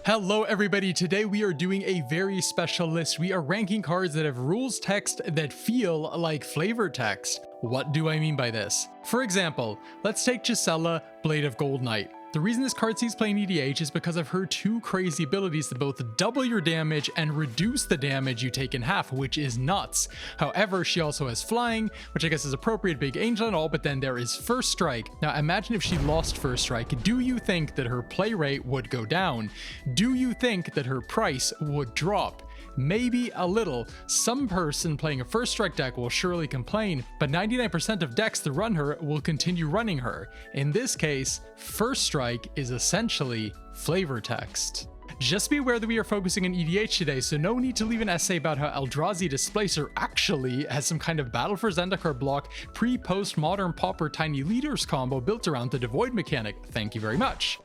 Hello everybody, today we are doing a very special list. We are ranking cards that have rules text that feel like flavor text. What do I mean by this? For example, let's take Gisela, Blade of Gold Knight. The reason this card sees play in EDH is because of her two crazy abilities that both double your damage and reduce the damage you take in half, which is nuts. However, she also has flying, which I guess is appropriate, big angel and all, but then there is First Strike. Now imagine if she lost First Strike. Do you think that her play rate would go down? Do you think that her price would drop? Maybe a little. Some person playing a First Strike deck will surely complain, but 99% of decks that run her will continue running her. In this case, First Strike is essentially flavor text. Just be aware that we are focusing on EDH today, so no need to leave an essay about how Eldrazi Displacer actually has some kind of Battle for Zendikar block pre-post Modern Pauper Tiny Leaders combo built around the Devoid mechanic. Thank you very much.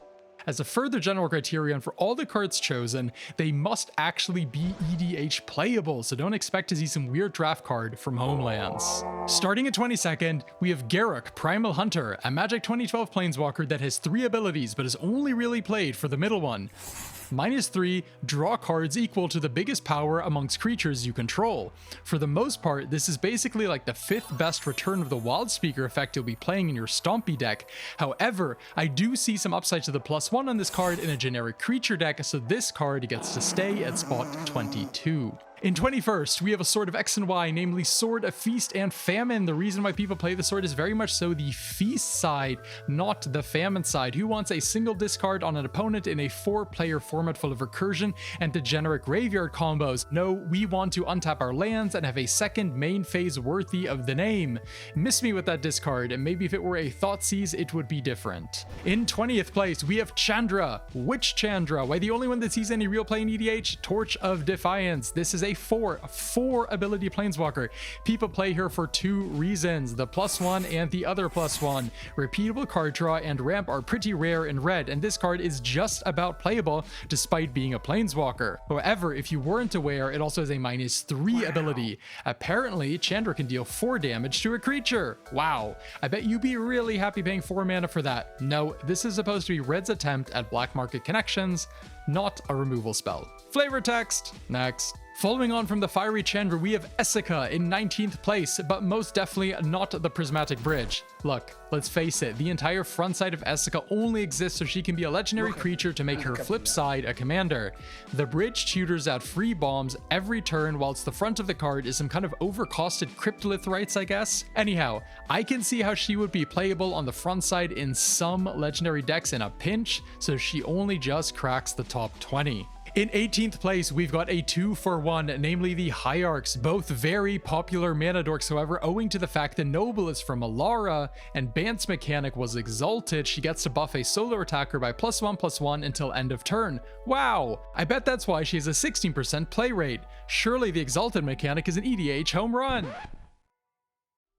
As a further general criterion for all the cards chosen, they must actually be EDH playable, so don't expect to see some weird draft card from Homelands. Starting at 22nd, we have Garruk, Primal Hunter, a Magic 2012 Planeswalker that has 3 abilities but is only really played for the middle one. -3, draw cards equal to the biggest power amongst creatures you control. For the most part, this is basically like the 5th best Return of the Wild Speaker effect you'll be playing in your Stompy deck. However, I do see some upside to the +1 on this card in a generic creature deck, so this card gets to stay at spot 22. In 21st, we have a Sword of X and Y, namely Sword of Feast and Famine. The reason why people play the sword is very much so the feast side, not the famine side. Who wants a single discard on an opponent in a 4-player format full of recursion and degenerate graveyard combos? No, we want to untap our lands and have a second main phase worthy of the name. Miss me with that discard, and maybe if it were a Thoughtseize, it would be different. In 20th place, we have Chandra. Which Chandra? Why, the only one that sees any real play in EDH? Torch of Defiance. This is a 4 ability planeswalker. People play her for 2 reasons, the +1 and the other +1. Repeatable card draw and ramp are pretty rare in red, and this card is just about playable despite being a planeswalker. However, if you weren't aware, it also has a -3 ability. Apparently, Chandra can deal 4 damage to a creature. Wow, I bet you'd be really happy paying 4 mana for that. No, this is supposed to be red's attempt at black market connections, not a removal spell. Flavor text, next. Following on from the fiery Chandra, we have Essica in 19th place, but most definitely not the Prismatic Bridge. Look, let's face it, the entire front side of Essica only exists so she can be a legendary creature to make her flip side a commander. The bridge tutors out free bombs every turn, whilst the front of the card is some kind of overcosted Cryptolith rights, I guess. Anyhow, I can see how she would be playable on the front side in some legendary decks in a pinch, so she only just cracks the top 20. In 18th place, we've got a 2-for-1, namely the Hierarchs, both very popular mana dorks. However, owing to the fact that Noble is from Alara and Bant's mechanic was Exalted, she gets to buff a solo attacker by +1/+1 until end of turn. Wow, I bet that's why she has a 16% play rate. Surely the Exalted mechanic is an EDH home run.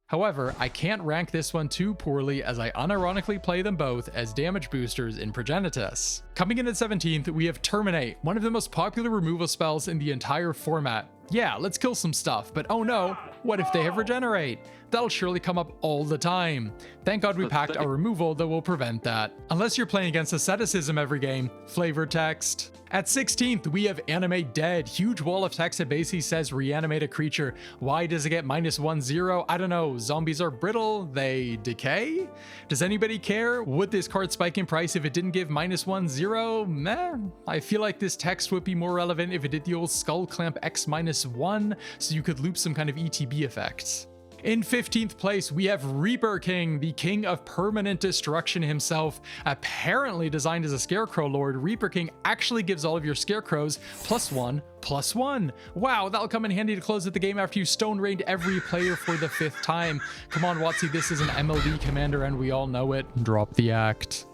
However, I can't rank this one too poorly as I unironically play them both as damage boosters in Progenitus. Coming in at 17th, we have Terminate, one of the most popular removal spells in the entire format. Yeah, let's kill some stuff, but oh no, what if they have Regenerate? That'll surely come up all the time. Thank God we packed our removal that will prevent that. Unless you're playing against asceticism every game. Flavor text. At 16th, we have Animate Dead. Huge wall of text that basically says reanimate a creature. Why does it get -1/0? I don't know. Zombies are brittle. They decay? Does anybody care? Would this card spike in price if it didn't give -1/0? Meh. I feel like this text would be more relevant if it did the old Skull Clamp X-1, so you could loop some kind of ETB effects. In 15th place, we have Reaper King, the king of permanent destruction himself. Apparently designed as a Scarecrow Lord, Reaper King actually gives all of your Scarecrows +1/+1. Wow, that'll come in handy to close out the game after you Stone Rained every player for the 5th time. Come on, Watsy, this is an MLD commander and we all know it. Drop the act.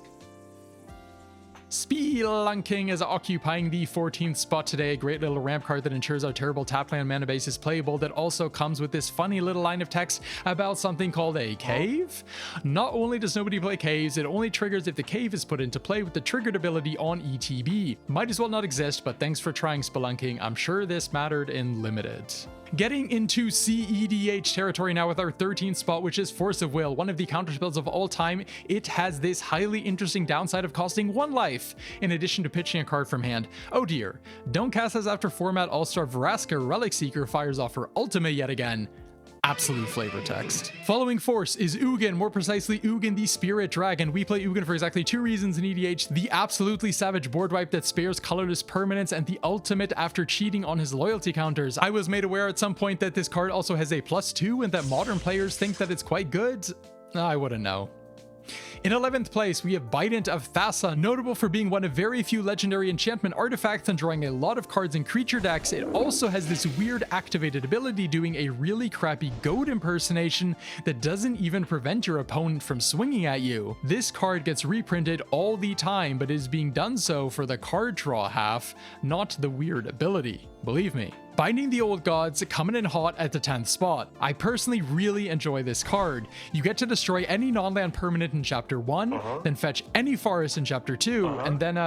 Spelunking is occupying the 14th spot today, a great little ramp card that ensures our terrible tapland mana base is playable, that also comes with this funny little line of text about something called a cave. Not only does nobody play caves, it only triggers if the cave is put into play with the triggered ability on ETB. Might as well not exist, but thanks for trying, Spelunking. I'm sure this mattered in Limited. Getting into CEDH territory now with our 13th spot, which is Force of Will, one of the counter spells of all time. It has this highly interesting downside of costing 1 life, in addition to pitching a card from hand. Oh dear. Don't cast this after format All-Star Vraska Relic Seeker fires off her ultimate yet again. Absolute flavor text. Following Force is Ugin, more precisely Ugin the Spirit Dragon. We play Ugin for exactly 2 reasons in EDH: the absolutely savage board wipe that spares colorless permanents, and the ultimate after cheating on his loyalty counters. I was made aware at some point that this card also has a +2 and that modern players think that it's quite good. I wouldn't know. In 11th place, we have Bident of Thassa, notable for being one of very few legendary enchantment artifacts and drawing a lot of cards in creature decks. It also has this weird activated ability doing a really crappy goat impersonation that doesn't even prevent your opponent from swinging at you. This card gets reprinted all the time, but is being done so for the card draw half, not the weird ability. Believe me. Binding the Old Gods, coming in hot at the 10th spot. I personally really enjoy this card. You get to destroy any non-land permanent in Chapter 1, then fetch any forest in Chapter 2, and then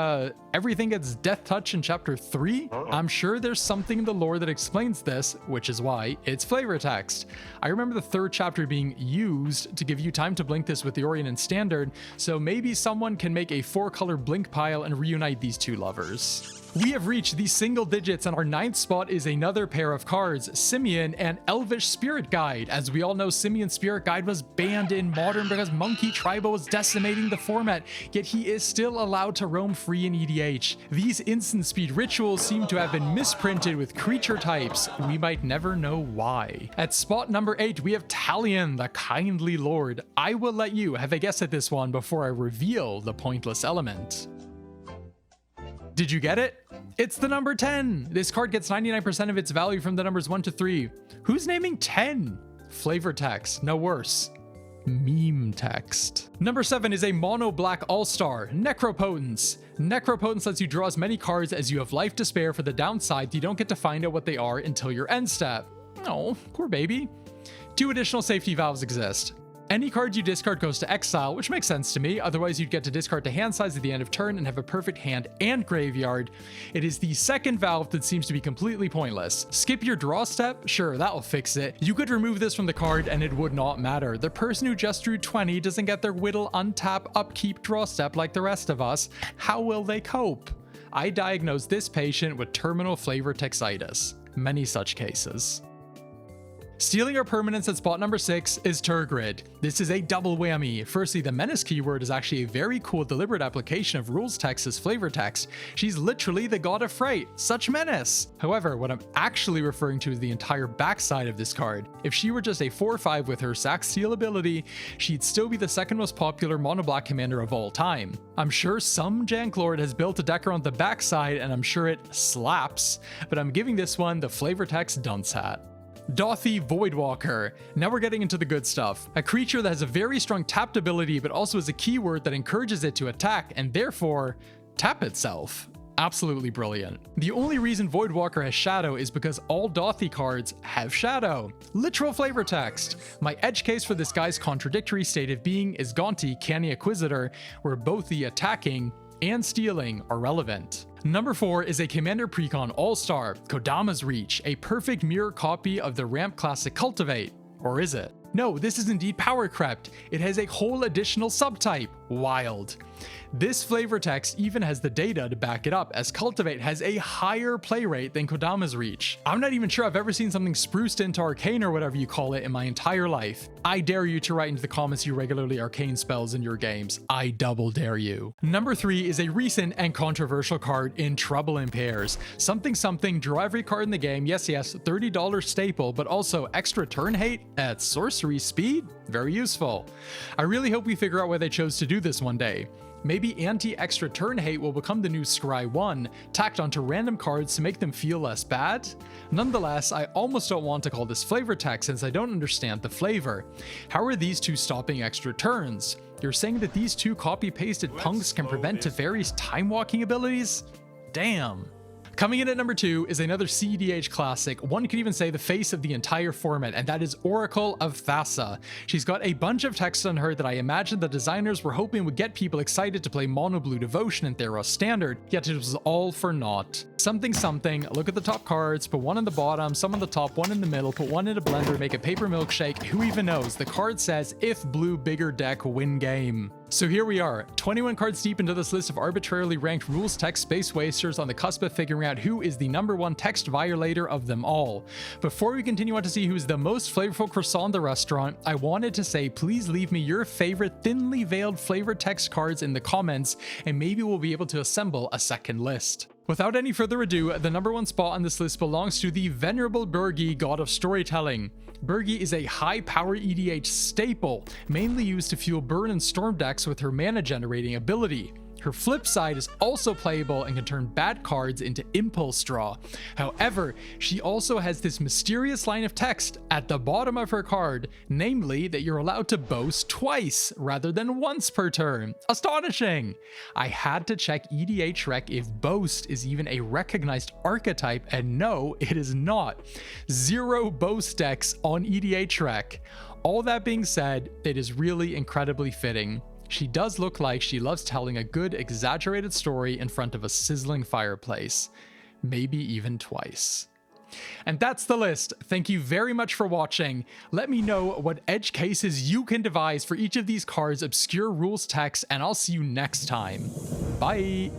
everything gets Death Touch in Chapter 3. I'm sure there's something in the lore that explains this, which is why it's flavor text. I remember the 3rd chapter being used to give you time to blink this with the Orient and Standard, so maybe someone can make a 4-color blink pile and reunite these two lovers. We have reached the single digits, and our 9th spot is another pair of cards, Simeon and Elvish Spirit Guide. As we all know, Simeon's Spirit Guide was banned in Modern because Monkey Tribo was decimating the format, yet he is still allowed to roam free in EDH. These instant speed rituals seem to have been misprinted with creature types. We might never know why. At spot number 8, we have Talion, the Kindly Lord. I will let you have a guess at this one before I reveal the pointless element. Did you get it? It's the number 10. This card gets 99% of its value from the numbers 1 to 3. Who's naming 10? Flavor text, no worse. Meme text. Number 7 is a mono black all-star, Necropotence. Necropotence lets you draw as many cards as you have life to spare. For the downside, you don't get to find out what they are until your end step. Oh, poor baby. 2 additional safety valves exist. Any card you discard goes to exile, which makes sense to me, otherwise you'd get to discard to hand size at the end of turn and have a perfect hand and graveyard. It is the second valve that seems to be completely pointless. Skip your draw step? Sure, that'll fix it. You could remove this from the card and it would not matter. The person who just drew 20 doesn't get their whittle, untap, upkeep, draw step like the rest of us. How will they cope? I diagnosed this patient with terminal flavor texitis. Many such cases. Stealing our permanents at spot number 6 is Turgrid. This is a double whammy. Firstly, the menace keyword is actually a very cool deliberate application of rules text as flavor text. She's literally the god of fright. Such menace! However, what I'm actually referring to is the entire backside of this card. If she were just a 4/5 with her sack steal ability, she'd still be the second most popular mono black commander of all time. I'm sure some Janklord has built a deck around the backside, and I'm sure it slaps, but I'm giving this one the flavor text dunce hat. Dothy Voidwalker. Now we're getting into the good stuff. A creature that has a very strong tapped ability, but also has a keyword that encourages it to attack and therefore tap itself. Absolutely brilliant. The only reason Voidwalker has Shadow is because all Dothy cards have Shadow. Literal flavor text. My edge case for this guy's contradictory state of being is Gonti, Canny Acquisitor, where both the attacking and stealing are relevant. Number 4 is a Commander Precon All-Star, Kodama's Reach, a perfect mirror copy of the ramp classic Cultivate. Or is it? No, this is indeed Power Crept. It has a whole additional subtype. Wild. This flavor text even has the data to back it up, as Cultivate has a higher play rate than Kodama's Reach. I'm not even sure I've ever seen something spruced into arcane or whatever you call it in my entire life. I dare you to write into the comments you regularly arcane spells in your games. I double dare you. Number 3 is a recent and controversial card in Trouble in Pairs. Something, draw every card in the game, yes, $30 staple, but also extra turn hate at sorcery speed? Very useful. I really hope we figure out why they chose to do this one day. Maybe anti-extra turn hate will become the new Scry 1, tacked onto random cards to make them feel less bad? Nonetheless, I almost don't want to call this flavor text since I don't understand the flavor. How are these two stopping extra turns? You're saying that these two copy-pasted punks can prevent Teferi's time-walking abilities? Damn. Coming in at number 2 is another CEDH classic, one could even say the face of the entire format, and that is Oracle of Thassa. She's got a bunch of text on her that I imagine the designers were hoping would get people excited to play Mono Blue Devotion in Theros Standard, yet it was all for naught. Something something, look at the top cards, put one on the bottom, some on the top, one in the middle, put one in a blender, make a paper milkshake, who even knows? The card says, if blue bigger deck, win game. So here we are, 21 cards deep into this list of arbitrarily ranked rules text space wasters on the cusp of figuring out who is the #1 text violator of them all. Before we continue on to see who's the most flavorful croissant in the restaurant, I wanted to say please leave me your favorite thinly veiled flavor text cards in the comments, and maybe we'll be able to assemble a second list. Without any further ado, the #1 spot on this list belongs to the venerable Birgi, god of storytelling. Birgi is a high-power EDH staple, mainly used to fuel burn and storm decks with her mana-generating ability. Her flip side is also playable and can turn bad cards into impulse draw. However, she also has this mysterious line of text at the bottom of her card, namely that you're allowed to boast twice rather than once per turn. Astonishing! I had to check EDH Rec if boast is even a recognized archetype, and no, it is not. 0 boast decks on EDH Rec. All that being said, it is really incredibly fitting. She does look like she loves telling a good, exaggerated story in front of a sizzling fireplace. Maybe even twice. And that's the list. Thank you very much for watching. Let me know what edge cases you can devise for each of these cards' obscure rules text, and I'll see you next time. Bye!